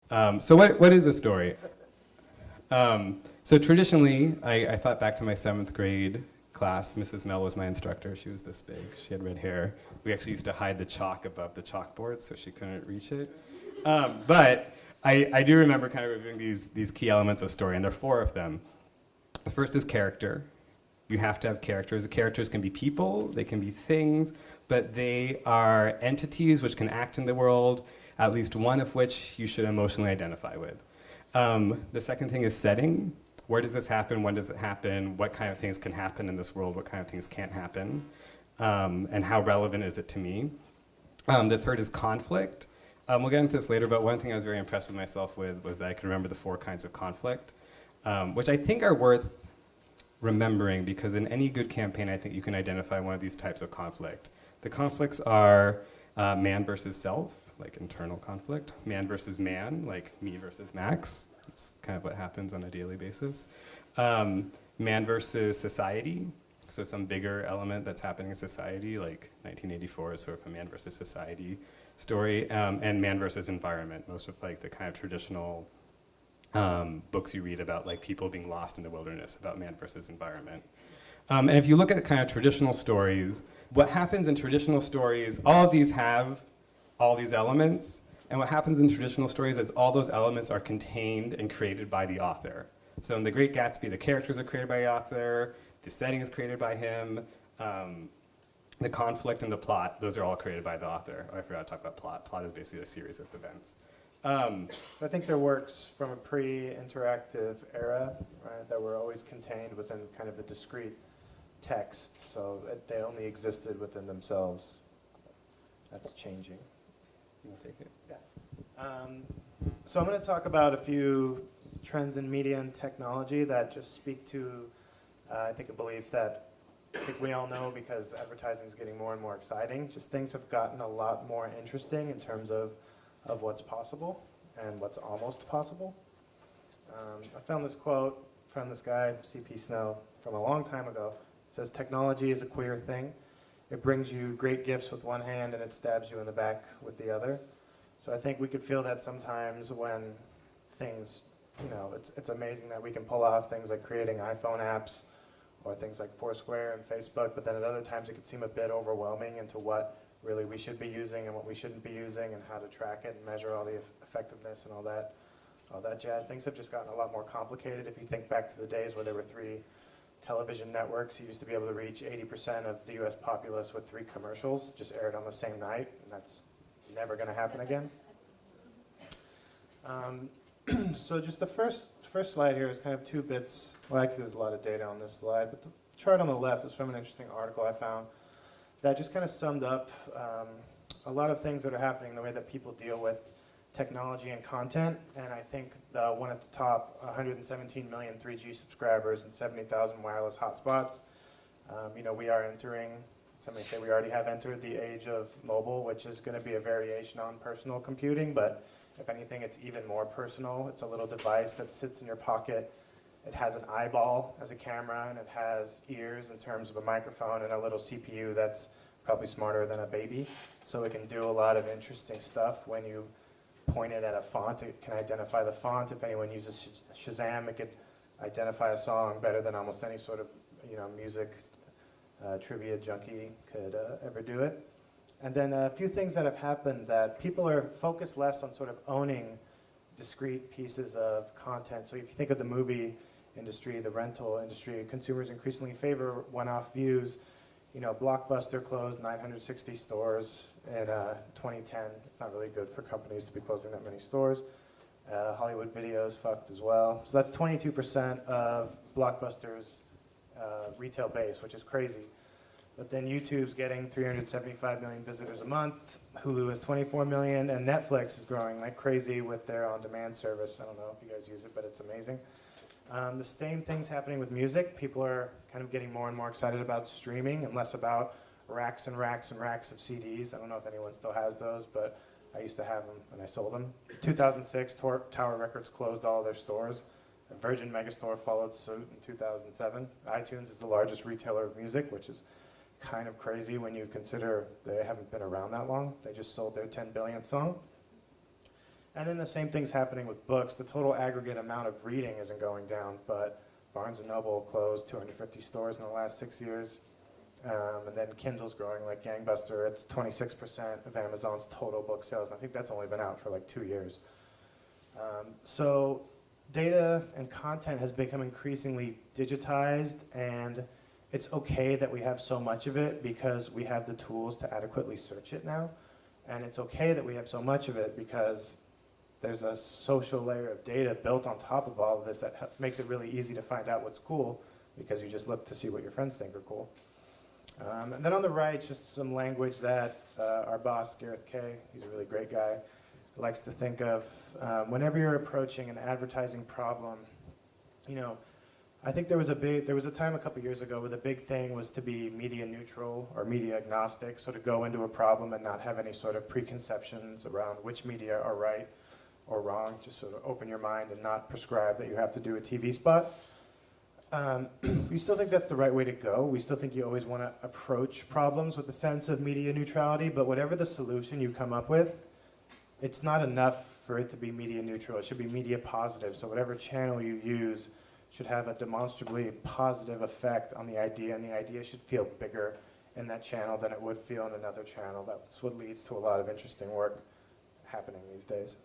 So what is a story? So traditionally, I thought back to my 7th grade class. Mrs. Mel was my instructor. She was this big. She had red hair. We actually used to hide the chalk above the chalkboard so she couldn't reach it. But I do remember kind of reviewing these key elements of story, and there are 4 of them. The first is character. You have to have characters. The characters can be people, they can be things, but they are entities which can act in the world, at least one of which you should emotionally identify with. The second thing is setting. Where does this happen? When does it happen? What kind of things can happen in this world? What kind of things can't happen? And how relevant is it to me? The third is conflict. We'll get into this later, but one thing I was very impressed with myself with was that I could remember the 4 kinds of conflict, which I think are worth remembering, because in any good campaign, I think you can identify one of these types of conflict. The conflicts are man versus self, like internal conflict, man versus man, like me versus Max. That's kind of what happens on a daily basis. Man versus society, so some bigger element that's happening in society, like 1984 is sort of a man versus society story, and man versus environment, most of like the kind of traditional books you read about like people being lost in the wilderness, about man versus environment. And if you look at kind of traditional stories, what happens in traditional stories, all of these have all these elements, and what happens in traditional stories is all those elements are contained and created by the author. So in The Great Gatsby, the characters are created by the author, the setting is created by him, the conflict and the plot, those are all created by the author. Oh, I forgot to talk about plot. Plot is basically a series of events. So I think their works from a pre-interactive era, right, that were always contained within kind of a discrete text, so that they only existed within themselves. That's changing. You want to take it? Yeah. So I'm going to talk about a few trends in media and technology that just speak to, I think, a belief that I think we all know, because advertising is getting more and more exciting. Just things have gotten a lot more interesting in terms of what's possible and what's almost possible. I found this quote from this guy, C.P. Snow, from a long time ago. It says, "Technology is a queer thing. It brings you great gifts with one hand and it stabs you in the back with the other." So I think we could feel that sometimes when things, it's amazing that we can pull off things like creating iPhone apps or things like Foursquare and Facebook, but then at other times it could seem a bit overwhelming into what really we should be using and what we shouldn't be using, and how to track it and measure all the effectiveness and all that jazz. Things have just gotten a lot more complicated. If you think back to the days where there were 3 television networks, you used to be able to reach 80% of the US populace with 3 commercials, just aired on the same night, and that's never going to happen again. So just the first slide here is kind of 2 bits. Well, actually there's a lot of data on this slide, but the chart on the left is from an interesting article I found that just kind of summed up a lot of things that are happening in the way that people deal with technology and content. And I think the one at the top, 117 million 3G subscribers and 70,000 wireless hotspots. We are entering, some may say we already have entered the age of mobile, which is going to be a variation on personal computing, but if anything, it's even more personal. It's a little device that sits in your pocket. It has an eyeball as a camera, and it has ears in terms of a microphone, and a little CPU that's probably smarter than a baby. So it can do a lot of interesting stuff. When you point it at a font, it can identify the font. If anyone uses Shazam, it could identify a song better than almost any sort of music trivia junkie could ever do it. And then a few things that have happened, that people are focused less on sort of owning discrete pieces of content. So if you think of the movie industry, the rental industry, consumers increasingly favor one-off views. Blockbuster closed 960 stores in 2010. It's not really good for companies to be closing that many stores. Hollywood Videos fucked as well. So that's 22% of Blockbuster's retail base, which is crazy. But then YouTube's getting 375 million visitors a month. Hulu has 24 million, and Netflix is growing like crazy with their on-demand service. I don't know if you guys use it, but it's amazing. The same thing's happening with music. People are kind of getting more and more excited about streaming and less about racks and racks and racks of CDs. I don't know if anyone still has those, but I used to have them and I sold them. 2006, Tower Records closed all their stores. Virgin Megastore followed suit in 2007. iTunes is the largest retailer of music, which is kind of crazy when you consider they haven't been around that long. They just sold their 10 billionth song. And then the same thing's happening with books. The total aggregate amount of reading isn't going down, but Barnes & Noble closed 250 stores in the last 6 years. And then Kindle's growing like gangbuster. It's 26% of Amazon's total book sales. I think that's only been out for like 2 years. So data and content has become increasingly digitized, and it's okay that we have so much of it because we have the tools to adequately search it now. And it's okay that we have so much of it because there's a social layer of data built on top of all of this that makes it really easy to find out what's cool because you just look to see what your friends think are cool. And then on the right, just some language that our boss, Gareth Kay, he's a really great guy, likes to think of. Whenever you're approaching an advertising problem, you know, I think there was a time a couple years ago where the big thing was to be media neutral or media agnostic, so to go into a problem and not have any sort of preconceptions around which media are right or wrong, just sort of open your mind and not prescribe that you have to do a TV spot. We still think that's the right way to go. We still think you always want to approach problems with a sense of media neutrality, but whatever the solution you come up with, it's not enough for it to be media neutral. It should be media positive. So whatever channel you use should have a demonstrably positive effect on the idea, and the idea should feel bigger in that channel than it would feel in another channel. That's what leads to a lot of interesting work happening these days.